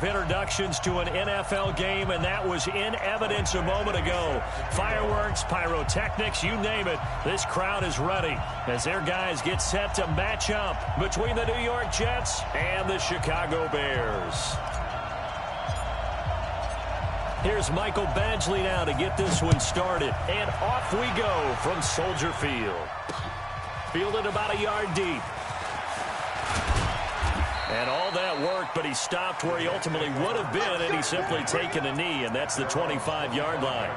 of introductions to an NFL game, and that was in evidence a moment ago. Fireworks, pyrotechnics, you name it. This crowd is ready as their guys get set to match up between the New York Jets and the Chicago Bears. Here's Michael Badgley now to get this one started. And off we go from Soldier Field. Fielded about a yard deep. And all that work, but he stopped where he ultimately would have been, and he's simply taken a knee, and that's the 25-yard line.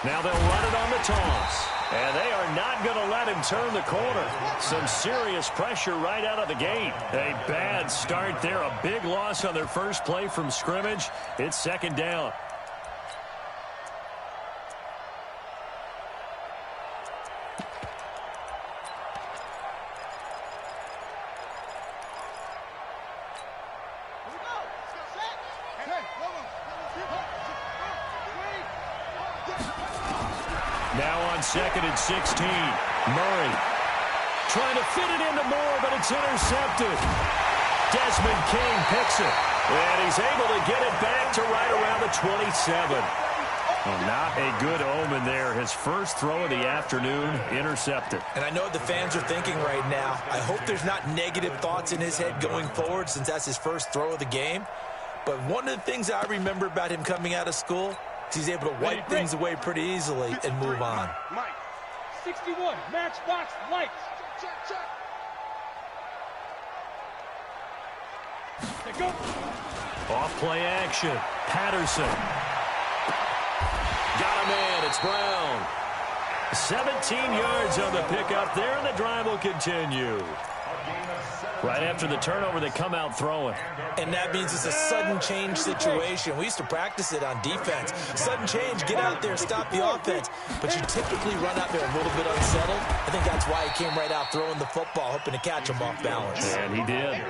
Now they'll run it on the toss. And they are not going to let him turn the corner. Some serious pressure right out of the gate. A bad start there. A big loss on their first play from scrimmage. It's second down. Now on 2nd and 16. Murray trying to fit it into Moore, but it's intercepted. Desmond King picks it. And he's able to get it back to right around the 27. Well, not a good omen there. His first throw of the afternoon intercepted. And I know what the fans are thinking right now. I hope there's not negative thoughts in his head going forward since that's his first throw of the game. But one of the things I remember about him coming out of school, he's able to wipe things away pretty easily and move on. Mike, 61, matchbox lights. Check. Go. Off play action. Patterson. Got a man. It's Brown. 17 yards on the pickup there, and the drive will continue. Right after the turnover, they come out throwing. And that means it's a sudden change situation. We used to practice it on defense. Sudden change, get out there, stop the offense. But you typically run out there a little bit unsettled. I think that's why he came right out throwing the football, hoping to catch him off balance. And he did.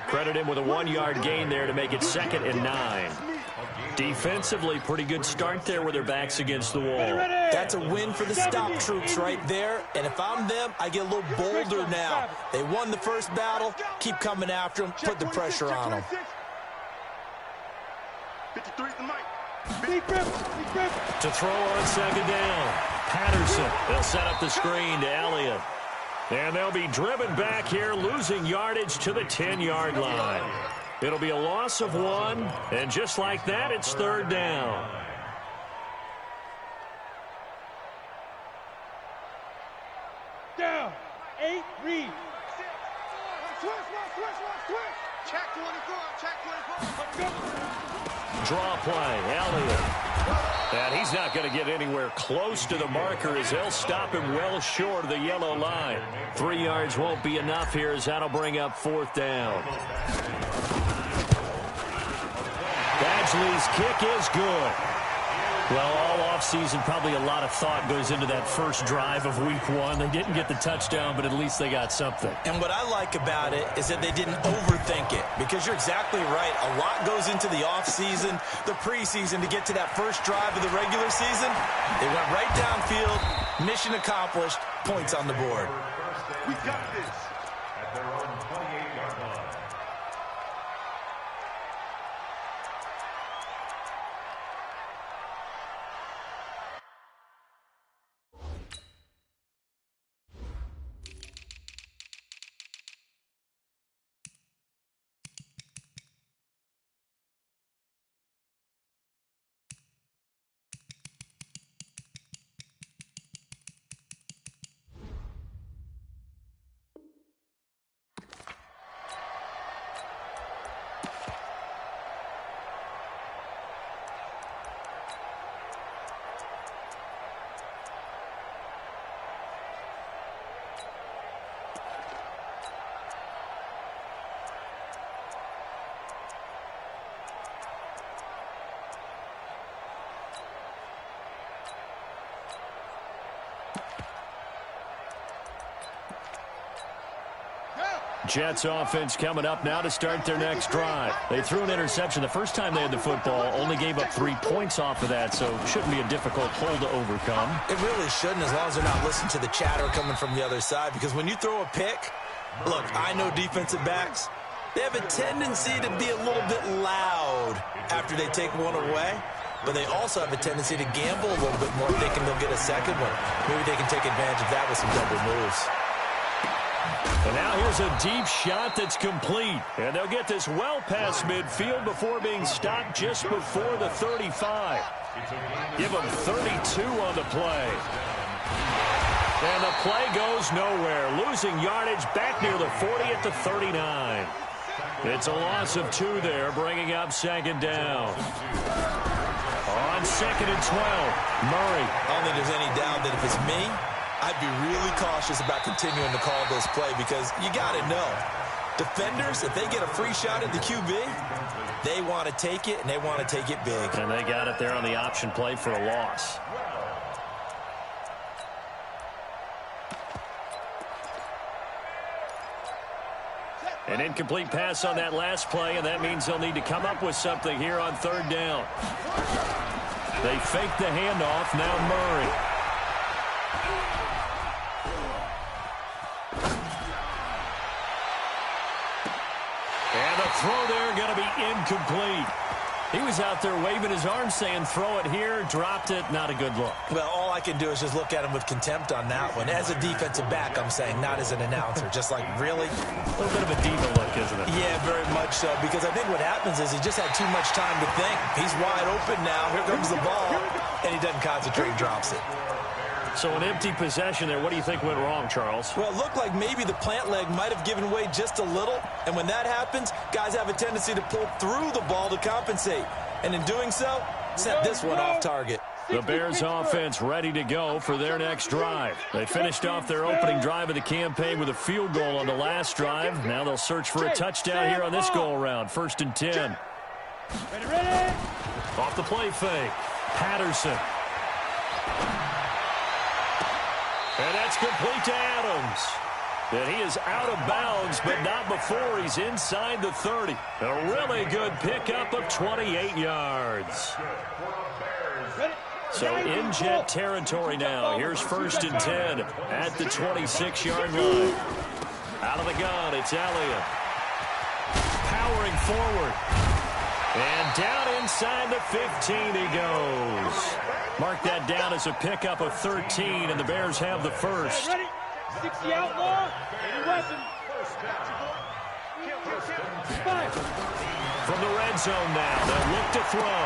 Credit him with a 1-yard gain there to make it 2nd and 9. Defensively, pretty good start there with their backs against the wall. That's a win for the stop troops right there. And if I'm them, I get a little bolder now. They won the first battle. Keep coming after them. Put the pressure on them. 53 the mic. To throw on 2nd down. Patterson. They'll set up the screen to Elliott. And they'll be driven back here, losing yardage to the 10-yard line. It'll be a loss of 1, and just like that, it's 3rd down. Down. 8, read. Switch. Check 24. Draw play, Elliott. And he's not going to get anywhere close to the marker as they'll stop him well short of the yellow line. 3 yards won't be enough here as that'll bring up 4th down. Badgley's kick is good. Well, all offseason, probably a lot of thought goes into that first drive of week 1. They didn't get the touchdown, but at least they got something. And what I like about it is that they didn't overthink it, because you're exactly right. A lot goes into the offseason, the preseason, to get to that first drive of the regular season. They went right downfield, mission accomplished, points on the board. We got this. At their own 28-yard line. Jets offense coming up now to start their next drive. They threw an interception the first time they had the football, only gave up 3 points off of that, so it shouldn't be a difficult hole to overcome. It really shouldn't, as long as they're not listening to the chatter coming from the other side, because when you throw a pick, look, I know defensive backs, they have a tendency to be a little bit loud after they take one away, but they also have a tendency to gamble a little bit more thinking they'll get a second one. Maybe they can take advantage of that with some double moves. And now here's a deep shot that's complete. And they'll get this well past midfield before being stopped just before the 35. Give them 32 on the play. And the play goes nowhere. Losing yardage back near the 40 at the 39. It's a loss of 2 there, bringing up second down. On second and 12, Murray. I don't think there's any doubt that if it's me, I'd be really cautious about continuing to call this play because you got to know, defenders, if they get a free shot at the QB, they want to take it, and they want to take it big. And they got it there on the option play for a loss. An incomplete pass on that last play, and that means they'll need to come up with something here on third down. They fake the handoff, now Murray. And the throw there going to be incomplete. He was out there waving his arms saying throw it here, dropped it, not a good look. Well, all I can do is just look at him with contempt on that one. As a defensive back, I'm saying, not as an announcer. Just like, really? A little bit of a diva look, isn't it? Yeah, very much so, because I think what happens is he just had too much time to think. He's wide open now. Here comes the ball, and he doesn't concentrate, drops it. So an empty possession there. What do you think went wrong, Charles? Well, it looked like maybe the plant leg might have given way just a little. And when that happens, guys have a tendency to pull through the ball to compensate. And in doing so, sent this one off target. The Bears offense ready to go for their next drive. They finished off their opening drive of the campaign with a field goal on the last drive. Now they'll search for a touchdown here on this go-around. 1st and 10. Ready. Off the play fake. Patterson. And that's complete to Adams. And he is out of bounds, but not before he's inside the 30. A really good pickup of 28 yards. So in Jet territory now. Here's 1st and 10 at the 26-yard line. Out of the gun, it's Elliott. Powering forward. And down inside the 15 he goes. Mark that down as a pickup of 13, and the Bears have the first. Ready. 60 outlaw. Any weapon. From the red zone now, they'll look to throw.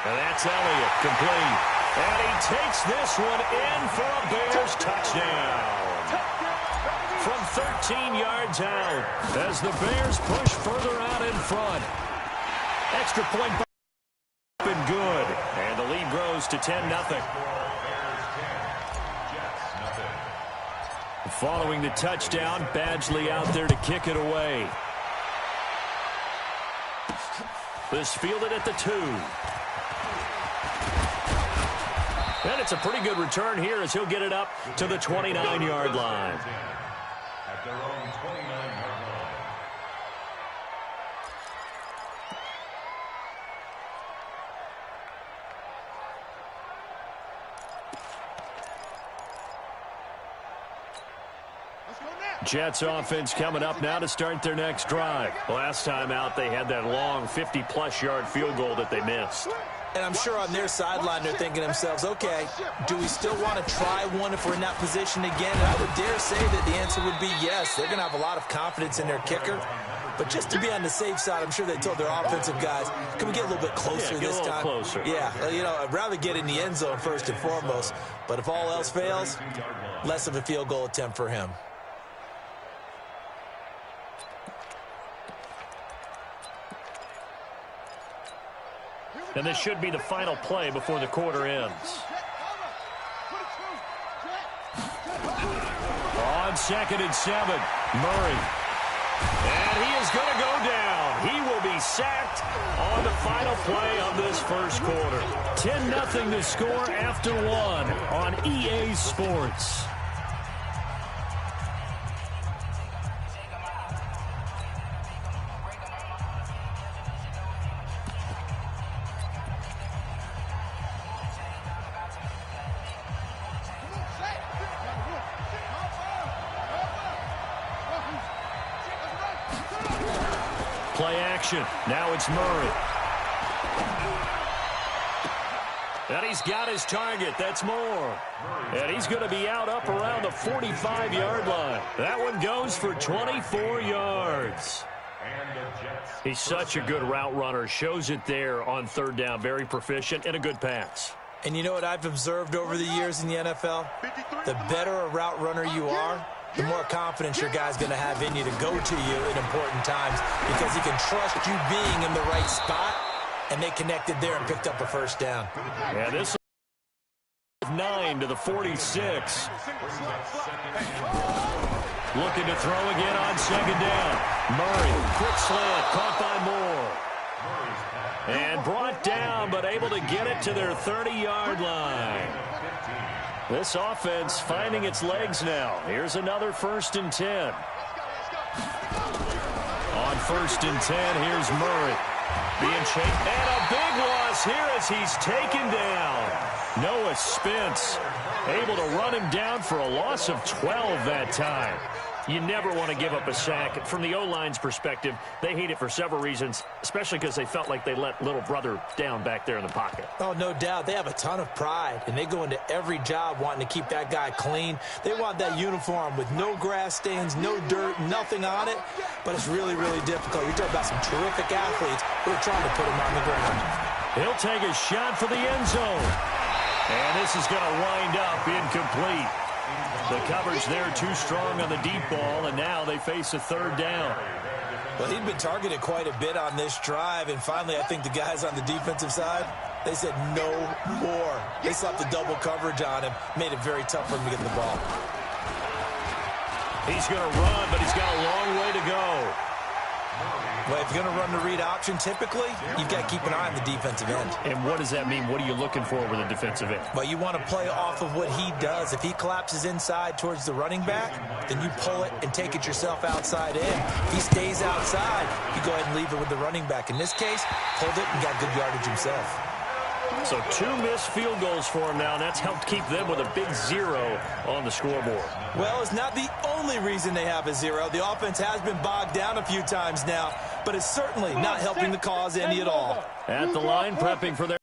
And that's Elliott, complete. And he takes this one in for a Bears touchdown. From 13 yards out, as the Bears push further out in front. Extra point been good, and the lead grows to 10-0. Following the touchdown, Badgley out there to kick it away. This fielded at the 2. And it's a pretty good return here as he'll get it up to the 29-yard line. At their own 29-yard line. Jets offense coming up now to start their next drive. Last time out, they had that long 50-plus yard field goal that they missed. And I'm sure on their sideline they're thinking to themselves, okay, do we still want to try one if we're in that position again? And I would dare say that the answer would be yes. They're going to have a lot of confidence in their kicker. But just to be on the safe side, I'm sure they told their offensive guys, can we get a little bit closer this time? Closer. Yeah, you know, I'd rather get in the end zone first and foremost. But if all else fails, less of a field goal attempt for him. And this should be the final play before the quarter ends. On 2nd and 7, Murray. And he is going to go down. He will be sacked on the final play of this first quarter. 10-0 to score after 1 on EA Sports. Play action. Now it's Murray. And he's got his target. That's Moore. And he's going to be out up around the 45-yard line. That one goes for 24 yards. He's such a good route runner. Shows it there on third down. Very proficient and a good pass. And you know what I've observed over the years in the NFL? The better a route runner you are, the more confidence your guy's going to have in you to go to you in important times because he can trust you being in the right spot, and they connected there and picked up a first down. Yeah, this is 9 to the 46. Looking to throw again on second down. Murray, quick slant, caught by Moore. And brought down, but able to get it to their 30-yard line. This offense finding its legs now. Here's another 1st and 10. On 1st and 10, here's Murray. Being chased, and a big loss here as he's taken down. Noah Spence able to run him down for a loss of 12 that time. You never want to give up a sack. From the O-line's perspective, they hate it for several reasons, especially because they felt like they let little brother down back there in the pocket. Oh, no doubt. They have a ton of pride, and they go into every job wanting to keep that guy clean. They want that uniform with no grass stains, no dirt, nothing on it, but it's really, really difficult. You're talking about some terrific athletes who are trying to put him on the ground. He'll take a shot for the end zone. And this is going to wind up incomplete. The coverage there too strong on the deep ball, and now they face a third down. Well, he'd been targeted quite a bit on this drive, and finally I think the guys on the defensive side, they said no more. They slapped the double coverage on him, made it very tough for him to get the ball. He's going to run, but he's got a long way to go. Well, if you're going to run the read option, typically, you've got to keep an eye on the defensive end. And what does that mean? What are you looking for with a defensive end? Well, you want to play off of what he does. If he collapses inside towards the running back, then you pull it and take it yourself outside in. If he stays outside, you go ahead and leave it with the running back. In this case, pulled it and got good yardage himself. So 2 missed field goals for him now, and that's helped keep them with a big 0 on the scoreboard. Well, it's not the only reason they have a 0. The offense has been bogged down a few times now, but it's certainly not helping the cause any at all. At the line, prepping for their...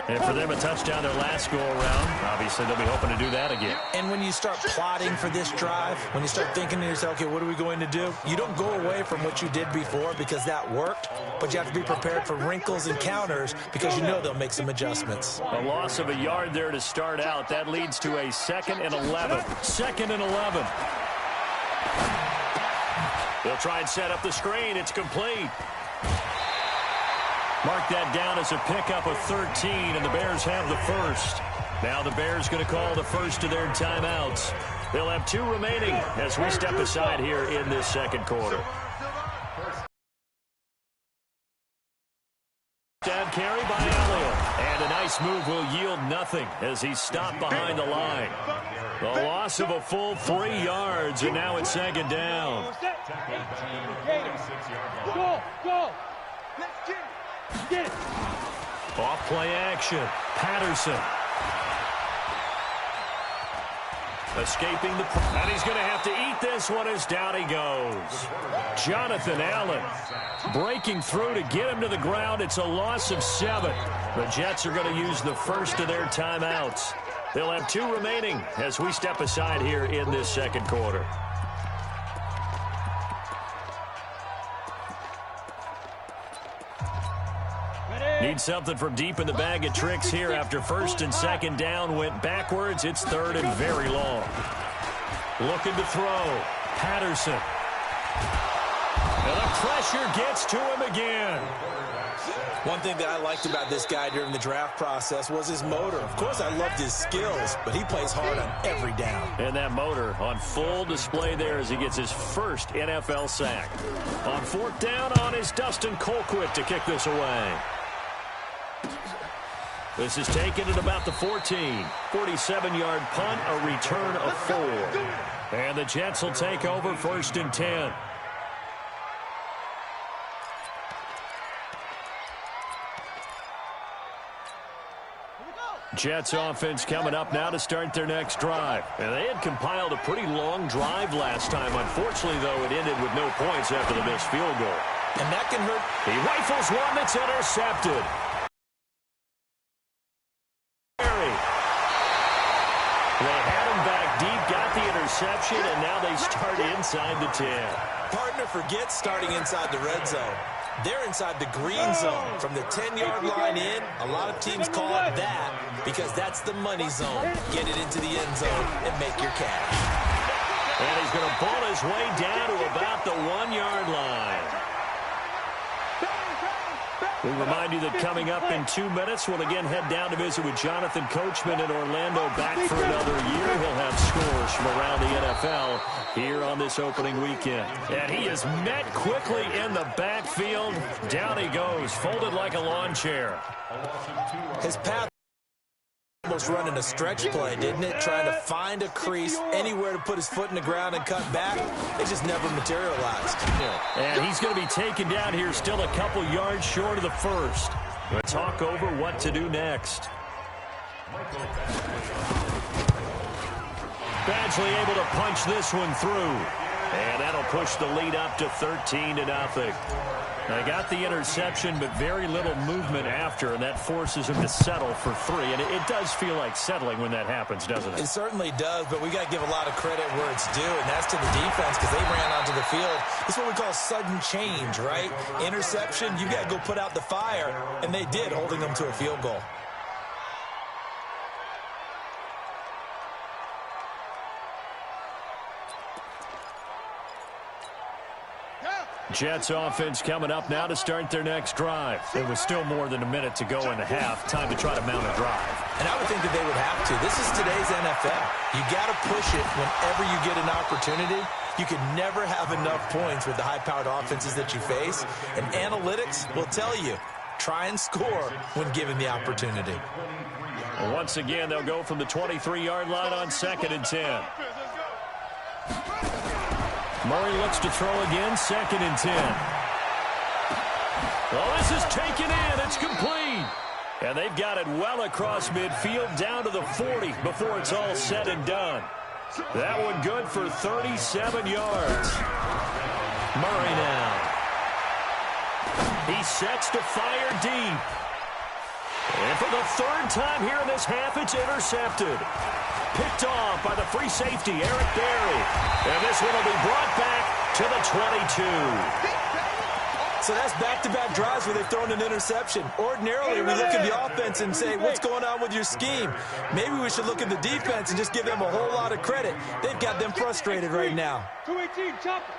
And for them, a touchdown their last go-around. Obviously, they'll be hoping to do that again. And when you start plotting for this drive, when you start thinking to yourself, okay, what are we going to do? You don't go away from what you did before because that worked, but you have to be prepared for wrinkles and counters because you know they'll make some adjustments. A loss of a yard there to start out. That leads to a 2nd and 11. 2nd and 11. They'll try and set up the screen. It's complete. Mark that down as a pickup of 13, and the Bears have the first. Now the Bears going to call the first of their timeouts. They'll have 2 remaining as we step aside here in this second quarter. Down carry by Elliott. And a nice move will yield nothing as he's stopped behind the line. The loss of a full 3 yards, and now it's 2nd down. Go. Get it. Off play action. Patterson. Escaping the... And he's going to have to eat this one as down he goes. Jonathan Allen breaking through to get him to the ground. It's a loss of 7. The Jets are going to use the first of their timeouts. They'll have 2 remaining as we step aside here in this second quarter. Need something from deep in the bag of tricks here after 1st and 2nd down went backwards. It's 3rd and very long. Looking to throw. Patterson. And the pressure gets to him again. One thing that I liked about this guy during the draft process was his motor. Of course, I loved his skills, but he plays hard on every down. And that motor on full display there as he gets his first NFL sack. On 4th down on is Dustin Colquitt to kick this away. This is taken at about the 14. 47-yard punt, a return of 4. And the Jets will take over 1st and 10. Jets offense coming up now to start their next drive. And they had compiled a pretty long drive last time. Unfortunately, though, it ended with no points after the missed field goal. And that can hurt. He rifles one that's intercepted. They had him back deep, got the interception, and now they start inside the 10. Partner forgets starting inside the red zone. They're inside the green zone. From the 10-yard line in, a lot of teams call it that because that's the money zone. Get it into the end zone and make your cash. And he's going to ball his way down to about the 1-yard line. We remind you that coming up in 2 minutes, we'll again head down to visit with Jonathan Coachman in Orlando, back for another year. He'll have scores from around the NFL here on this opening weekend. And he is met quickly in the backfield. Down he goes, folded like a lawn chair. His path almost running a stretch play, didn't it? Trying to find a crease, anywhere to put his foot in the ground and cut back. It just never materialized. And he's going to be taken down here still a couple yards short of the first. We'll talk over what to do next. Badgley able to punch this one through. And that'll push the lead up to 13-0. They got the interception, but very little movement after, and that forces him to settle for 3. And it does feel like settling when that happens, doesn't it? It certainly does, but we got to give a lot of credit where it's due, and that's to the defense because they ran onto the field. It's what we call sudden change, right? Interception, you got to go put out the fire, and they did, holding them to a field goal. Jets offense coming up now to start their next drive. It was still more than a minute to go in the half. Time to try to mount a drive. And I would think that they would have to. This is today's NFL. You got to push it whenever you get an opportunity. You can never have enough points with the high-powered offenses that you face. And analytics will tell you, try and score when given the opportunity. Once again, they'll go from the 23-yard line on 2nd and 10. Murray looks to throw again, 2nd and 10. Well, this is taken in. It's complete. And they've got it well across midfield down to the 40 before it's all said and done. That one good for 37 yards. Murray now. He sets to fire deep. And for the 3rd time here in this half, it's intercepted. Picked off by the free safety, Eric Berry. And this one will be brought back to the 22. So that's back-to-back drives where they've thrown an interception. Ordinarily, we look at the offense and say, what's going on with your scheme? Maybe we should look at the defense and just give them a whole lot of credit. They've got them frustrated right now. 218, chopper.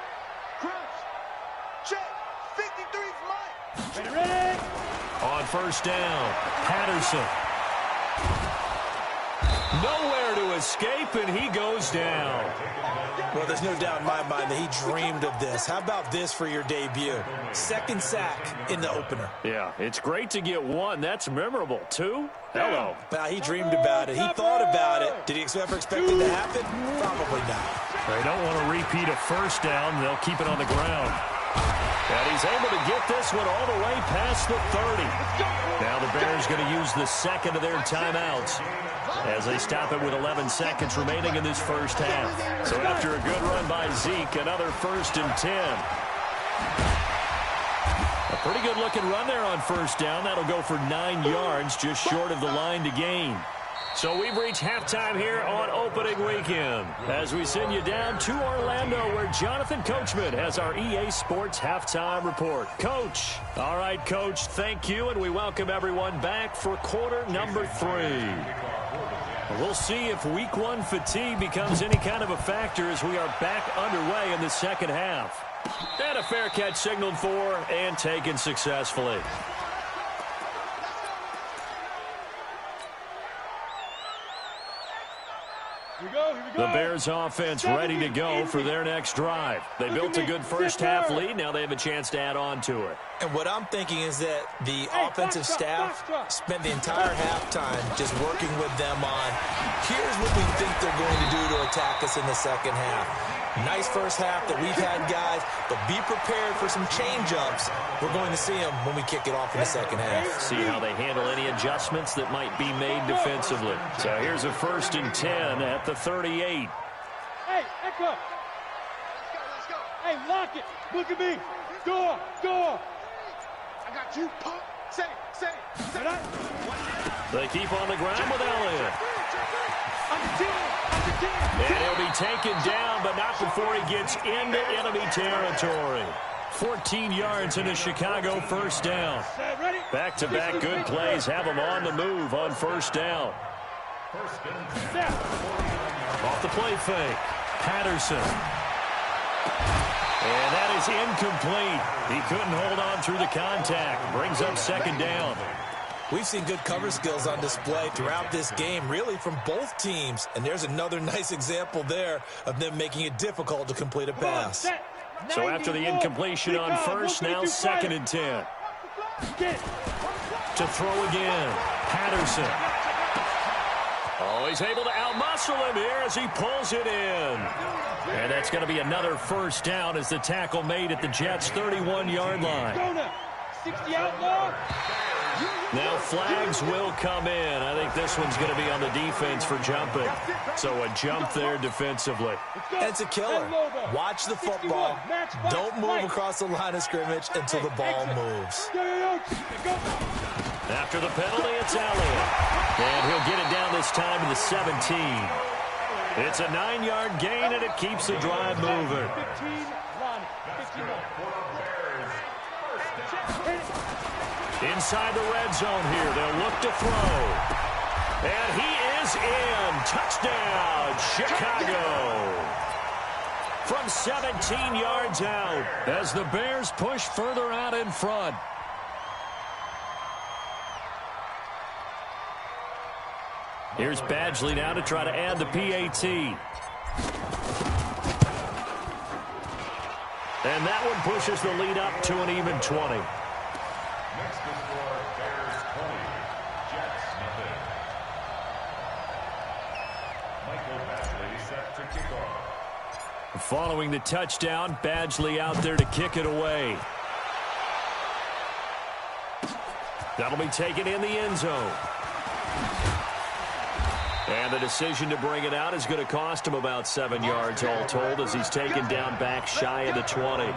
Crouch. Check. 53's mine. Ready? On 1st down, Patterson. Nowhere to escape, and he goes down. Well, there's no doubt in my mind that he dreamed of this. How about this for your debut? 2nd sack in the opener. Yeah, it's great to get 1. That's memorable. 2? Hello. He dreamed about it. He thought about it. Did he ever expect it to happen? Probably not. They don't want to repeat a 1st down. They'll keep it on the ground. And he's able to get this one all the way past the 30. Now the Bears going to use the 2nd of their timeouts as they stop it with 11 seconds remaining in this 1st half. So after a good run by Zeke, another 1st and 10. A pretty good looking run there on 1st down. That'll go for 9 yards, just short of the line to gain. So we've reached halftime here on opening weekend as we send you down to Orlando where Jonathan Coachman has our EA Sports halftime report. Coach. All right, Coach, thank you, and we welcome everyone back for quarter number 3. We'll see if week 1 fatigue becomes any kind of a factor as we are back underway in the 2nd half. And a fair catch signaled for and taken successfully. The Bears offense ready to go for their next drive. They built a good 1st half lead. Now they have a chance to add on to it. And what I'm thinking is that the offensive staff spent the entire halftime just working with them on, here's what we think they're going to do to attack us in the 2nd half. Nice first half that we've had, guys, but be prepared for some change-ups. We're going to see them when we kick it off in the second half. See how they handle any adjustments that might be made defensively. So here's a 1st and 10 at the 38. Hey, Echo. Let's go. Hey, lock it. Look at me. Door. I got you, pump. Say. They keep on the ground with Elliott. And he'll be taken down, but not before he gets into enemy territory. 14 yards in a Chicago 1st down. Back-to-back good plays have him on the move on 1st down. Off the play fake. Patterson. And that is incomplete. He couldn't hold on through the contact. Brings up 2nd down. We've seen good cover skills on display throughout this game, really from both teams. And there's another nice example there of them making it difficult to complete a pass. So after the incompletion on 1st, now 2nd and 10. To throw again. Patterson. Oh, he's able to outmuscle him here as he pulls it in. And that's going to be another 1st down as the tackle made at the Jets' 31-yard line. 60 outlaw. Now flags will come in. I think this one's going to be on the defense for jumping. So a jump there defensively. And it's a killer. Watch the football. Don't move across the line of scrimmage until the ball moves. After the penalty, it's Elliott. And he'll get it down this time to the 17. It's a 9-yard gain, and it keeps the drive moving. Inside the red zone here. They'll look to throw. And he is in. Touchdown, Chicago. From 17 yards out as the Bears push further out in front. Here's Badgley now to try to add the PAT. And that one pushes the lead up to an even 20. Next to score, Bears 20, Jets nothing. Michael Badgley set to kick off. Following the touchdown, Badgley out there to kick it away. That'll be taken in the end zone. And the decision to bring it out is going to cost him about 7 yards all told as he's taken down back shy of the 20.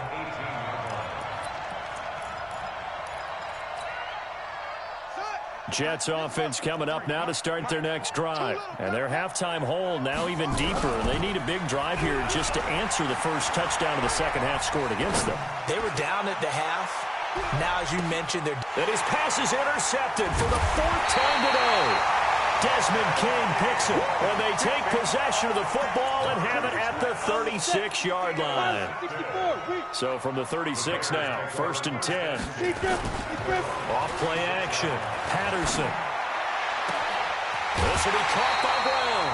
Jets offense coming up now to start their next drive. And their halftime hole now even deeper. They need a big drive here just to answer the first touchdown of the second half scored against them. They were down at the half. Now, as you mentioned, they're... And his pass is intercepted for the 4th time today. Desmond King picks it, and they take possession of the football and have it at the 36-yard line. So from the 36 now, 1st and 10. Off play action. Patterson. This will be caught by Brown.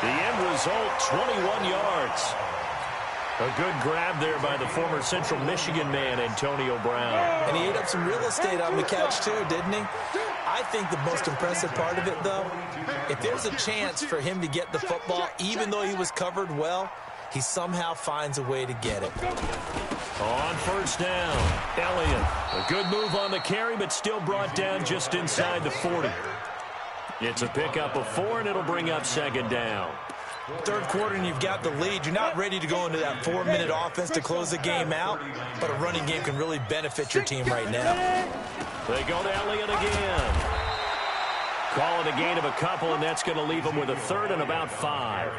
The end result, 21 yards. A good grab there by the former Central Michigan man, Antonio Brown. And he ate up some real estate on the catch, too, didn't he? I think the most impressive part of it, though, if there's a chance for him to get the football, even though he was covered well, he somehow finds a way to get it. On 1st down, Elliott. A good move on the carry, but still brought down just inside the 40. It's a pickup of 4, and it'll bring up 2nd down. Third quarter and you've got the lead. You're not ready to go into that 4-minute offense to close the game out, but a running game can really benefit your team right now. They go to Elliott again. Call it a gain of a couple, and that's going to leave them with a 3rd and about 5.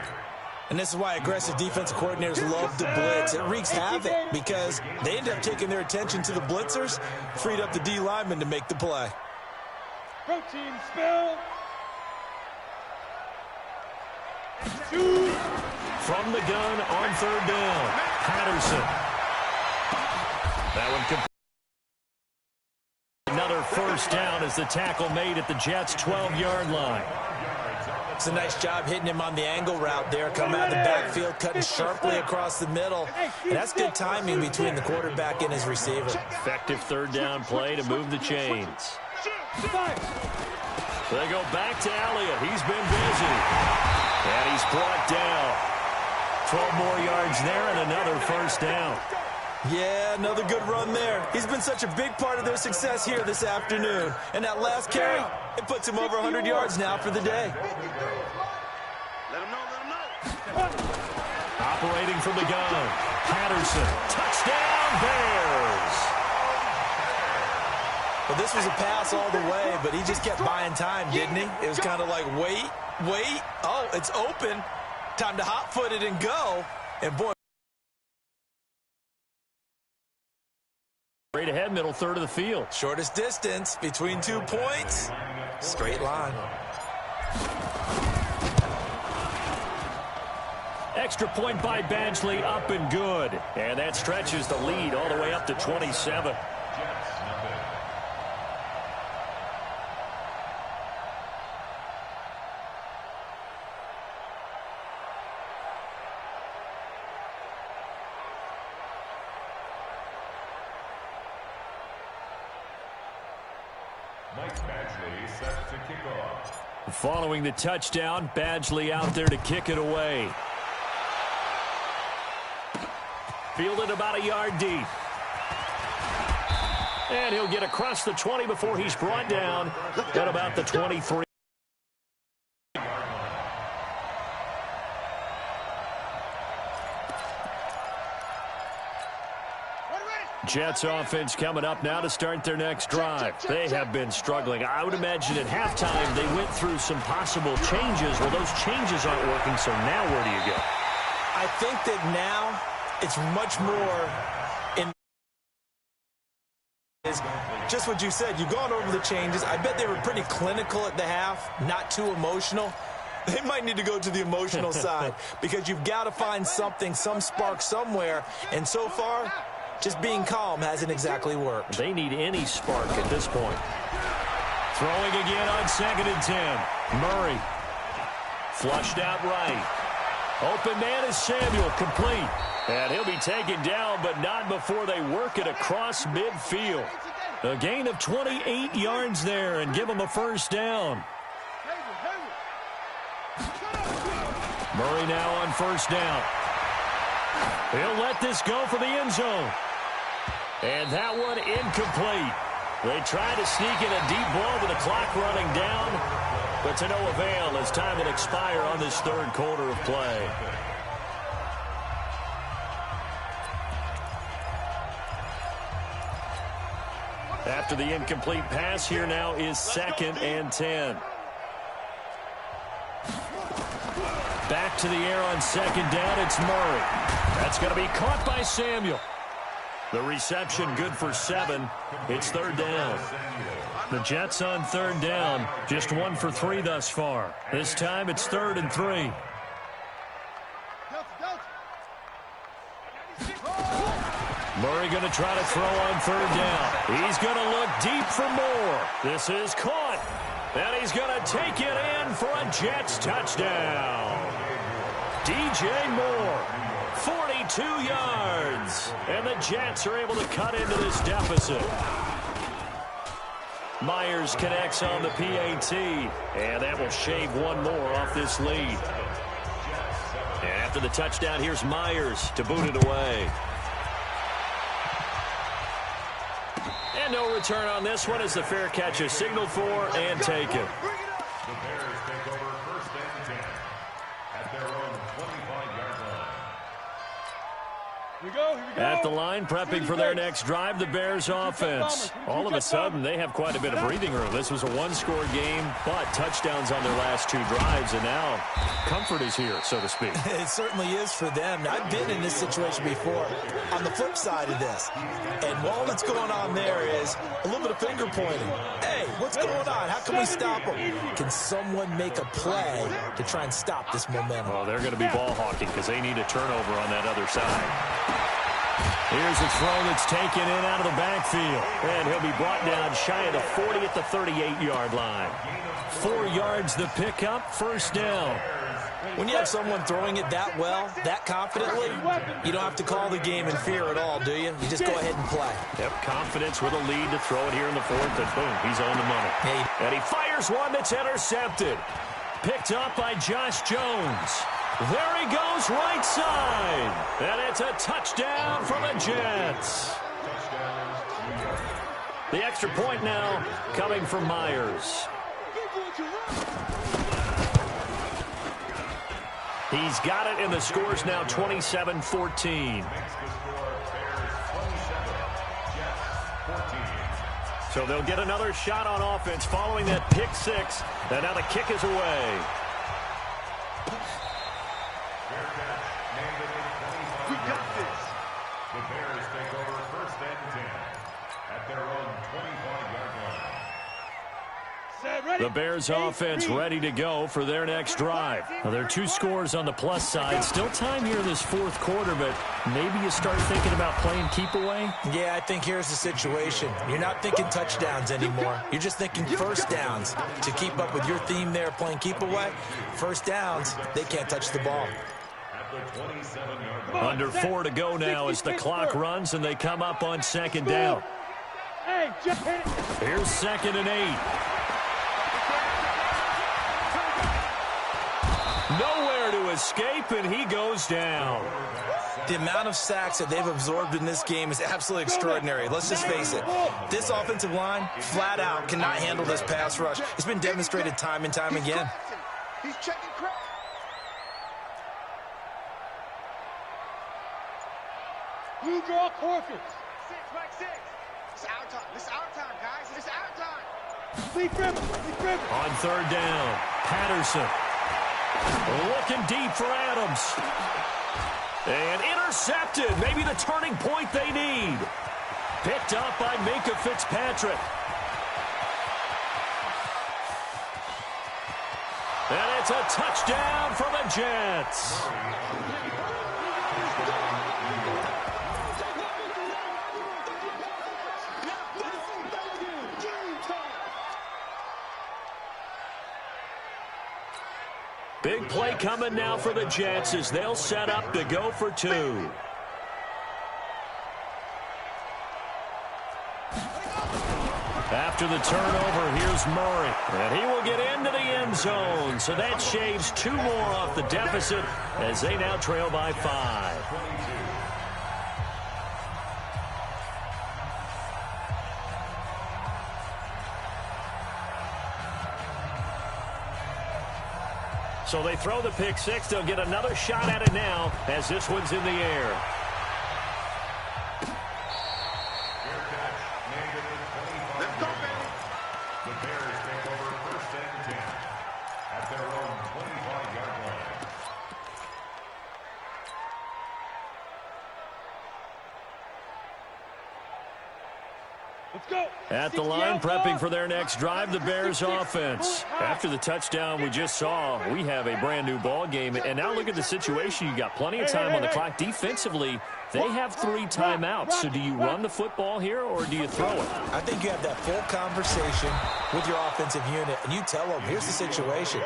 And this is why aggressive defensive coordinators love to blitz. It wreaks havoc because they end up taking their attention to the blitzers, freed up the D lineman to make the play. Protein spill. From the gun on 3rd down, Patterson. That one complete. Another 1st down as the tackle made at the Jets' 12-yard line. It's a nice job hitting him on the angle route there. Coming out of the backfield, cutting sharply across the middle. And that's good timing between the quarterback and his receiver. Effective 3rd down play to move the chains. They go back to Elliott. He's been busy. And he's brought down. 12 more yards there and another first down. Yeah, another good run there. He's been such a big part of their success here this afternoon. And that last carry, it puts him over 100 yards now for the day. Let him know. Operating from the gun, Patterson. Touchdown, Bears. Well, this was a pass all the way, but he just kept buying time, didn't he? It was kind of like, wait. Oh, it's open. Time to hot-foot it and go. And, boy, straight ahead, middle third of the field. shortest distance between 2 points. Straight line. Extra point by Badgley, up and good. And that stretches the lead all the way up to 27. Mike Badgley set to kick off. Following the touchdown, Badgley out there to kick it away. Fielded about a yard deep. And he'll get across the 20 before he's brought down at about the 23. Jets offense coming up now to start their next drive. They have been struggling. I would imagine at halftime they went through some possible changes. Well, those changes aren't working, so now where do you go? I think that now it's much more in is just what you said. You've gone over the changes. I bet they were pretty clinical at the half, not too emotional. They might need to go to the emotional side because you've got to find something, some spark somewhere. And so far, just being calm hasn't exactly worked. They need any spark at this point. Throwing again on 2nd and 10. Murray. Flushed out right. Open man is Samuel, complete. And he'll be taken down, but not before they work it across midfield. A gain of 28 yards there and give them a first down. Murray now on first down. He'll let this go for the end zone. And that one incomplete. They tried to sneak in a deep ball with the clock running down, but to no avail as time will expire on this third quarter of play. After the incomplete pass, here now is 2nd and 10. Back to the air on 2nd down, it's Murray. That's going to be caught by Samuel. The reception good for 7. It's 3rd down. The Jets on 3rd down, just 1 for 3 thus far. This time it's 3rd and 3. Murray going to try to throw on 3rd down. He's going to look deep for more. This is caught. And he's going to take it in for a Jets touchdown. DJ Moore, 42 yards. And the Jets are able to cut into this deficit. Myers connects on the PAT. And that will shave 1 more off this lead. And after the touchdown, here's Myers to boot it away. And no return on this one as the fair catch is signaled for and taken. The Bears take over 1st and 10 at their own 25-yard line. Here we go. At the line, prepping for their next drive, the Bears offense. All of a sudden, they have quite a bit of breathing room. This was a 1-score game, but touchdowns on their last 2 drives, and now comfort is here, so to speak. It certainly is for them. Now, I've been in this situation before on the flip side of this. And all that's going on there is a little bit of finger pointing. Hey, what's going on? How can we stop them? Can someone make a play to try and stop this momentum? Well, they're going to be ball hawking because they need a turnover on that other side. Here's a throw that's taken in out of the backfield. And he'll be brought down shy of the 40 at the 38-yard line. 4 yards the pickup, first down. When you have someone throwing it that well, that confidently, you don't have to call the game in fear at all, do you? You just go ahead and play. Yep, confidence with a lead to throw it here in the 4th, and boom, he's on the money. And he fires one that's intercepted. Picked up by Josh Jones. There he goes right side. And it's a touchdown for the Jets. The extra point now coming from Myers. He's got it, and the score's now 27-14. So they'll get another shot on offense following that pick six. And now the kick is away. We got this. The Bears take over first and 10 at their own 25-yard line. The Bears offense ready to go for their next drive. Well, there are 2 scores on the plus side. Still time here in this fourth quarter, but maybe you start thinking about playing keep away? Yeah, I think here's the situation. You're not thinking touchdowns anymore. You're just thinking first downs. To keep up with your theme there, playing keep away, first downs, they can't touch the ball. Under 4 to go now as the clock runs and they come up on second down. Here's 2nd and 8. Nowhere to escape, and he goes down. The amount of sacks that they've absorbed in this game is absolutely extraordinary. Let's just face it. This offensive line, flat out, cannot handle this pass rush. It's been demonstrated time and time again. He's checking crap. Blue draw Corkins. 6 by 6. It's our time. It's our time, guys. It's our time. Lee Griffin. On 3rd down, Patterson. Looking deep for Adams. And intercepted. Maybe the turning point they need. Picked up by Minkah Fitzpatrick. And it's a touchdown for the Jets. Big play coming now for the Jets as they'll set up to go for 2. After the turnover, here's Murray. And he will get into the end zone. So that shaves 2 more off the deficit as they now trail by 5. So they throw the pick six. They'll get another shot at it now as this one's in the air. Let's go, baby. The Bears take over first and 10 at their own 25-yard line. Let's go. At the line, prepping for their next drive, the Bears offense. After the touchdown we just saw, we have a brand new ball game. And now look at the situation. You got plenty of time on the clock. Defensively, they have 3 timeouts. So do you run the football here or do you throw it? I think you have that full conversation with your offensive unit, and you tell them, here's the situation.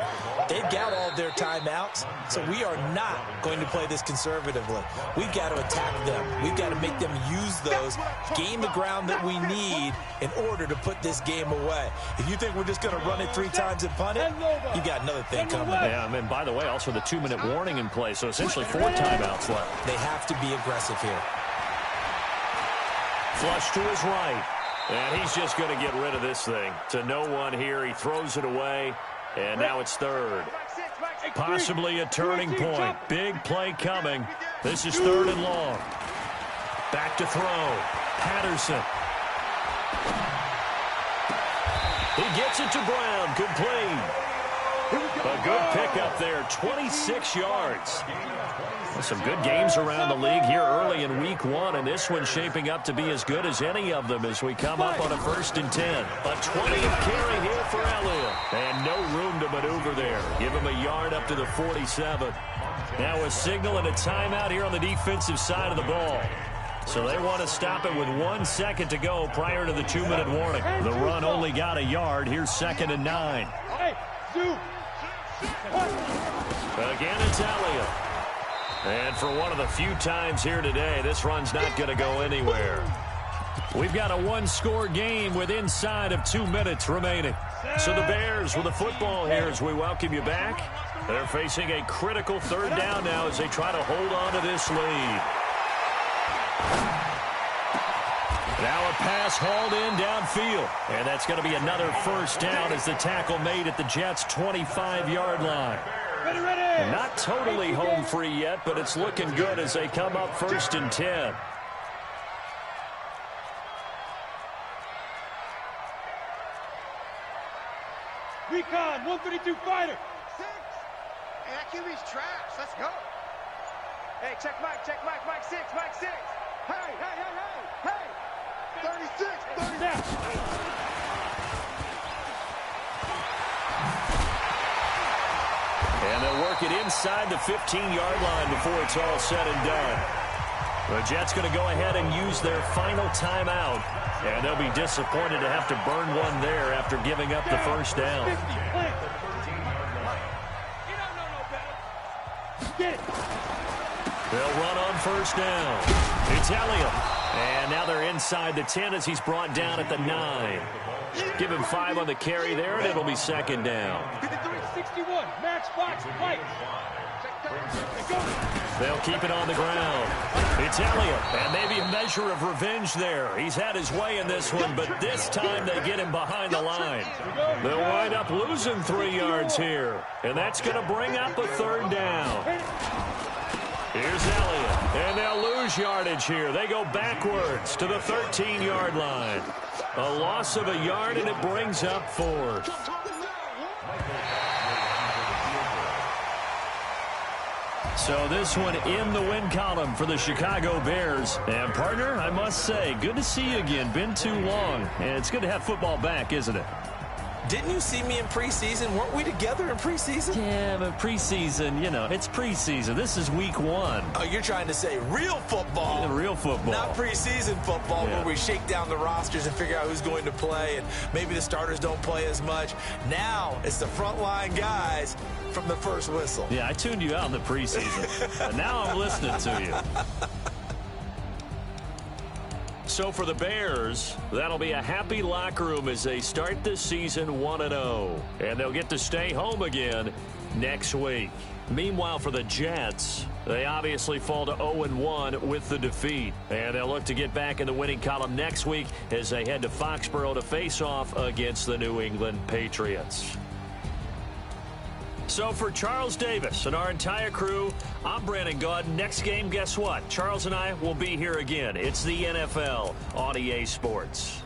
They've got all of their timeouts, so we are not going to play this conservatively. We've got to attack them. We've got to make them use those, gain the ground that we need in order to put this game away. If you think we're just going to run it 3 times and punt it, you got another thing coming. Yeah, and by the way, also the 2-minute warning in play, so essentially 4 timeouts left. They have to be aggressive here. Flush to his right. And he's just going to get rid of this thing. To no one here. He throws it away. And now it's 3rd. Possibly a turning point. Big play coming. This is 3rd and long. Back to throw. Patterson. He gets it to Brown. Complete. A good pickup there. 26 yards. Some good games around the league here early in week 1, and this one's shaping up to be as good as any of them as we come up on a 1st and 10. A 20th carry here for Elliott, and no room to maneuver there. Give him a yard up to the 47. Now a signal and a timeout here on the defensive side of the ball. So they want to stop it with 1 second to go prior to the 2-minute warning. The run only got a yard. Here's 2nd and 9. Again, it's Elliott. And for one of the few times here today, this run's not going to go anywhere. We've got a 1-score game with inside of 2 minutes remaining. So the Bears with the football here as we welcome you back. They're facing a critical third down now as they try to hold on to this lead. Now a pass hauled in downfield. And that's going to be another first down as the tackle made at the Jets' 25-yard line. Ready. Not totally home free yet, but it's looking good as they come up 1st and 10. Recon, 132 fighter. 6. Hey, that QB's trash. Let's go. Hey, check Mike, Mike 6, Mike 6. Hey, hey, hey, hey, hey. 36, 36. And they'll work it inside the 15-yard line before it's all said and done. The Jets going to go ahead and use their final timeout. And they'll be disappointed to have to burn one there after giving up the first down. 50, plant. You don't know no better. Get it. They'll run on first down. It's Elliott. And now they're inside the 10 as he's brought down at the 9. Give him 5 on the carry there, and it'll be second down. 61, Max Fox, Mike. They'll keep it on the ground. It's Elliott, and maybe a measure of revenge there. He's had his way in this one, but this time they get him behind the line. They'll wind up losing 3 yards here, and that's going to bring up a third down. Here's Elliott, and they'll lose yardage here. They go backwards to the 13-yard line. A loss of a yard, and it brings up 4th. So this one in the win column for the Chicago Bears. And, partner, I must say, good to see you again. Been too long. And it's good to have football back, isn't it? Didn't you see me in preseason? Weren't we together in preseason? Yeah, but preseason, you know, it's preseason. This is week 1. Oh, you're trying to say real football. Yeah, real football. Not preseason football Yeah. where we shake down the rosters and figure out who's going to play, and maybe the starters don't play as much. Now it's the frontline guys from the first whistle. Yeah, I tuned you out in the preseason. And now I'm listening to you. So for the Bears, that'll be a happy locker room as they start this season 1-0. And they'll get to stay home again next week. Meanwhile, for the Jets, they obviously fall to 0-1 with the defeat. And they'll look to get back in the winning column next week as they head to Foxborough to face off against the New England Patriots. So for Charles Davis and our entire crew, I'm Brandon Gaudin. Next game, guess what? Charles and I will be here again. It's the NFL on EA Sports.